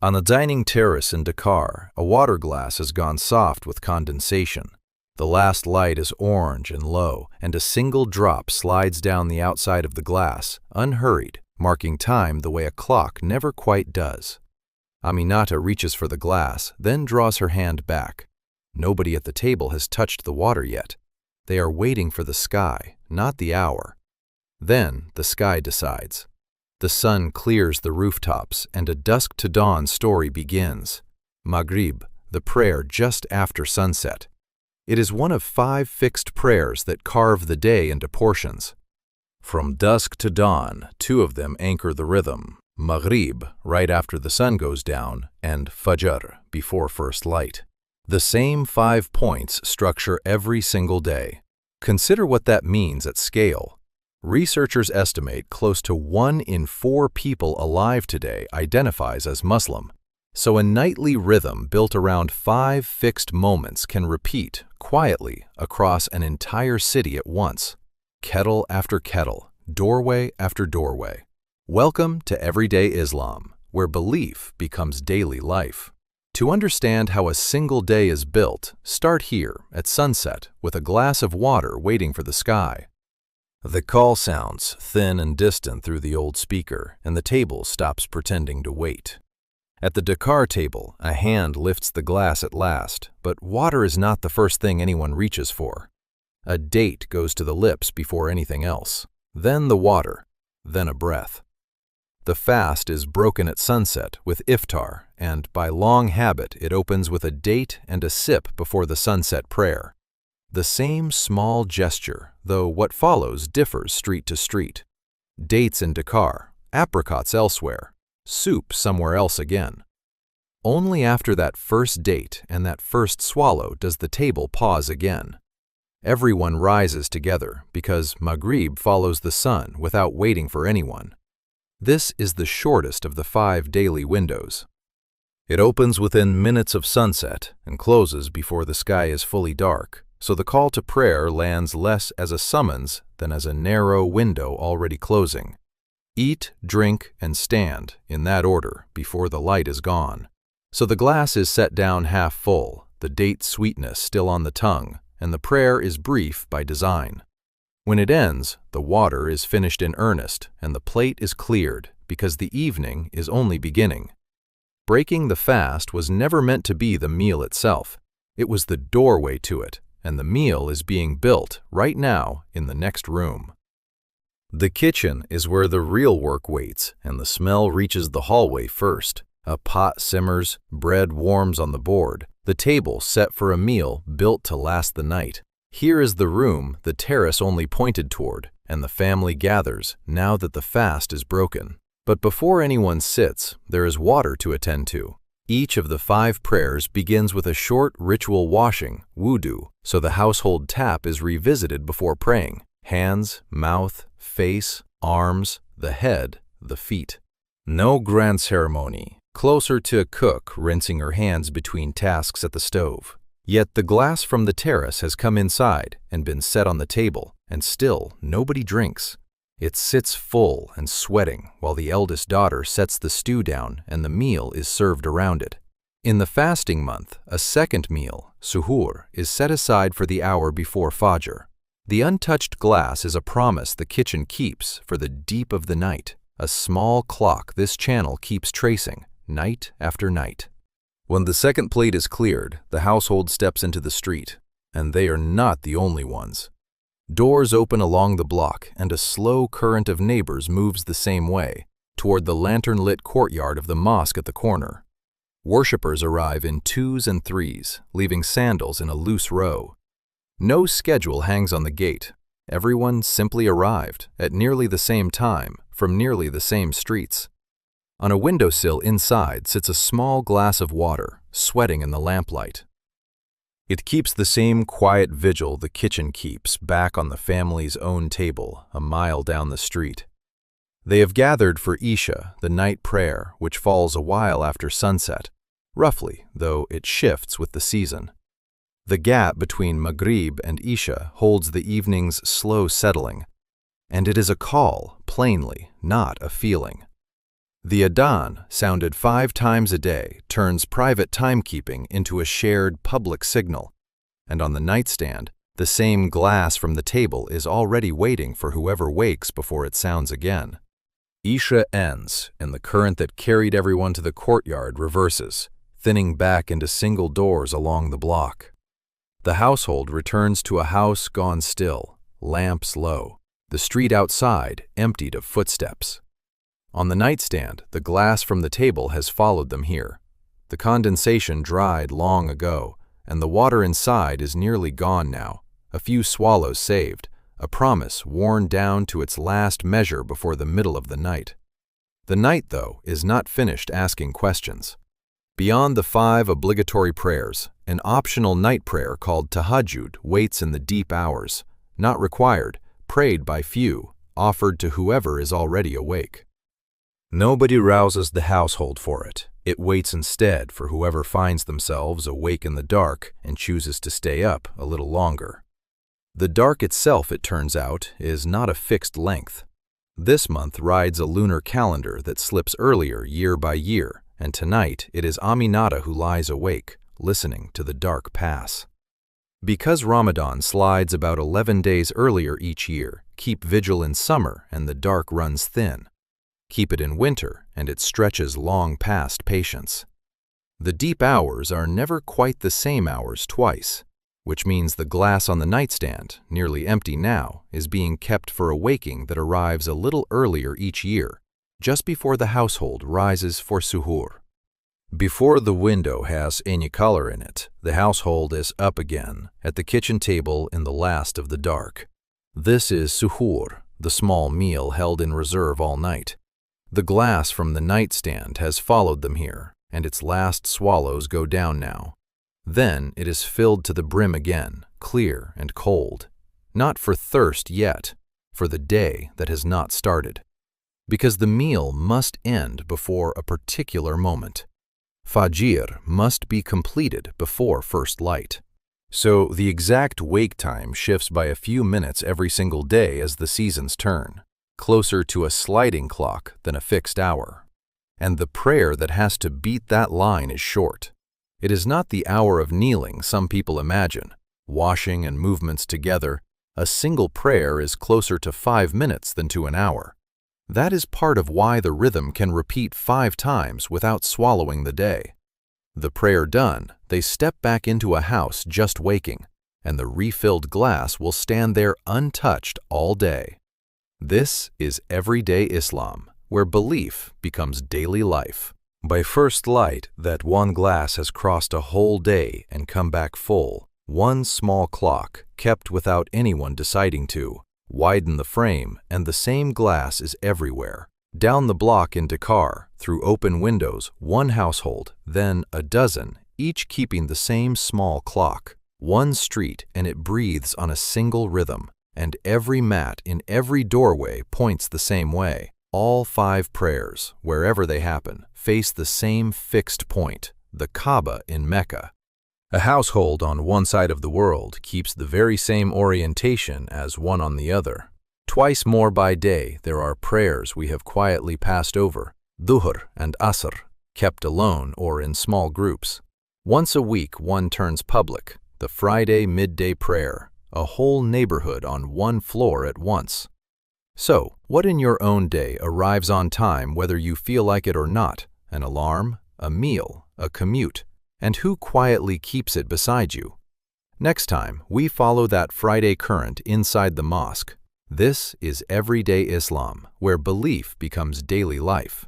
On the dining terrace in Dakar, a water glass has gone soft with condensation. The last light is orange and low, and a single drop slides down the outside of the glass, unhurried, marking time the way a clock never quite does. Aminata reaches for the glass, then draws her hand back. Nobody at the table has touched the water yet. They are waiting for the sky, not the hour. Then the sky decides. The sun clears the rooftops, and a dusk to dawn story begins. Maghrib, the prayer just after sunset. It is one of 5 fixed prayers that carve the day into portions. From dusk to dawn, 2 of them anchor the rhythm: Maghrib, right after the sun goes down, and Fajr, before first light. The same 5 points structure every single day. Consider what that means at scale. Researchers estimate close to 1 in 4 people alive today identifies as Muslim. So a nightly rhythm built around 5 fixed moments can repeat quietly across an entire city at once. Kettle after kettle, doorway after doorway. Welcome to Everyday Islam, where belief becomes daily life. To understand how a single day is built, start here at sunset with a glass of water waiting for the sky. The call sounds thin and distant through the old speaker, and the table stops pretending to wait. At the Dakar table, a hand lifts the glass at last, but water is not the first thing anyone reaches for. A date goes to the lips before anything else, then the water, then a breath. The fast is broken at sunset with Iftar, and by long habit it opens with a date and a sip before the sunset prayer. The same small gesture, though what follows differs street to street. Dates in Dakar, apricots elsewhere, soup somewhere else again. Only after that first date and that first swallow does the table pause again. Everyone rises together because Maghrib follows the sun without waiting for anyone. This is the shortest of the 5 daily windows. It opens within minutes of sunset and closes before the sky is fully dark, so the call to prayer lands less as a summons than as a narrow window already closing. Eat, drink, and stand, in that order, before the light is gone. So the glass is set down half full, the date sweetness still on the tongue, and the prayer is brief by design. When it ends, the water is finished in earnest, and the plate is cleared, because the evening is only beginning. Breaking the fast was never meant to be the meal itself. It was the doorway to it, and the meal is being built right now in the next room. The kitchen is where the real work waits, and the smell reaches the hallway first. A pot simmers, bread warms on the board, the table set for a meal built to last the night. Here is the room the terrace only pointed toward, and the family gathers now that the fast is broken. But before anyone sits, there is water to attend to. Each of the 5 prayers begins with a short ritual washing, wudu, so the household tap is revisited before praying. Hands, mouth, face, arms, the head, the feet. No grand ceremony, closer to a cook rinsing her hands between tasks at the stove. Yet the glass from the terrace has come inside and been set on the table, and still nobody drinks. It sits full and sweating while the eldest daughter sets the stew down and the meal is served around it. In the fasting month, a second meal, suhoor, is set aside for the hour before Fajr. The untouched glass is a promise the kitchen keeps for the deep of the night, a small clock this channel keeps tracing, night after night. When the second plate is cleared, the household steps into the street, and they are not the only ones. Doors open along the block, and a slow current of neighbors moves the same way, toward the lantern-lit courtyard of the mosque at the corner. Worshippers arrive in 2s and 3s, leaving sandals in a loose row. No schedule hangs on the gate. Everyone simply arrived, at nearly the same time, from nearly the same streets. On a windowsill inside sits a small glass of water, sweating in the lamplight. It keeps the same quiet vigil the kitchen keeps back on the family's own table, a mile down the street. They have gathered for Isha, the night prayer, which falls a while after sunset, roughly, though it shifts with the season. The gap between Maghrib and Isha holds the evening's slow settling, and it is a call, plainly, not a feeling. The adhan, sounded 5 times a day, turns private timekeeping into a shared public signal. And on the nightstand, the same glass from the table is already waiting for whoever wakes before it sounds again. Isha ends, and the current that carried everyone to the courtyard reverses, thinning back into single doors along the block. The household returns to a house gone still, lamps low, the street outside emptied of footsteps. On the nightstand, the glass from the table has followed them here. The condensation dried long ago, and the water inside is nearly gone now, a few swallows saved, a promise worn down to its last measure before the middle of the night. The night, though, is not finished asking questions. Beyond the 5 obligatory prayers, an optional night prayer called tahajjud waits in the deep hours, not required, prayed by few, offered to whoever is already awake. Nobody rouses the household for it. It waits instead for whoever finds themselves awake in the dark and chooses to stay up a little longer. The dark itself, it turns out, is not a fixed length. This month rides a lunar calendar that slips earlier year by year, and tonight it is Aminata who lies awake, listening to the dark pass. Because Ramadan slides about 11 days earlier each year, keep vigil in summer and the dark runs thin. Keep it in winter and it stretches long past patience. The deep hours are never quite the same hours twice, which means the glass on the nightstand, nearly empty now, is being kept for a waking that arrives a little earlier each year, just before the household rises for suhoor. Before the window has any color in it, the household is up again, at the kitchen table in the last of the dark. This is suhoor, the small meal held in reserve all night. The glass from the nightstand has followed them here, and its last swallows go down now. Then it is filled to the brim again, clear and cold. Not for thirst yet, for the day that has not started. Because the meal must end before a particular moment. Fajr must be completed before first light. So the exact wake time shifts by a few minutes every single day as the seasons turn, closer to a sliding clock than a fixed hour. And the prayer that has to beat that line is short. It is not the hour of kneeling some people imagine, washing and movements together. A single prayer is closer to 5 minutes than to an hour. That is part of why the rhythm can repeat 5 times without swallowing the day. The prayer done, they step back into a house just waking, and the refilled glass will stand there untouched all day. This is everyday Islam, where belief becomes daily life. By first light, that one glass has crossed a whole day and come back full. One small clock, kept without anyone deciding to, widen the frame, and the same glass is everywhere. Down the block in Dakar, through open windows, one household, then a dozen, each keeping the same small clock. One street, and it breathes on a single rhythm, and every mat in every doorway points the same way. All 5 prayers, wherever they happen, face the same fixed point, the Kaaba in Mecca. A household on one side of the world keeps the very same orientation as one on the other. Twice more by day there are prayers we have quietly passed over, Dhuhr and Asr, kept alone or in small groups. Once a week one turns public, the Friday midday prayer, a whole neighborhood on one floor at once. So, what in your own day arrives on time whether you feel like it or not? An alarm, a meal, a commute, and who quietly keeps it beside you? Next time, we follow that Friday current inside the mosque. This is everyday Islam, where belief becomes daily life.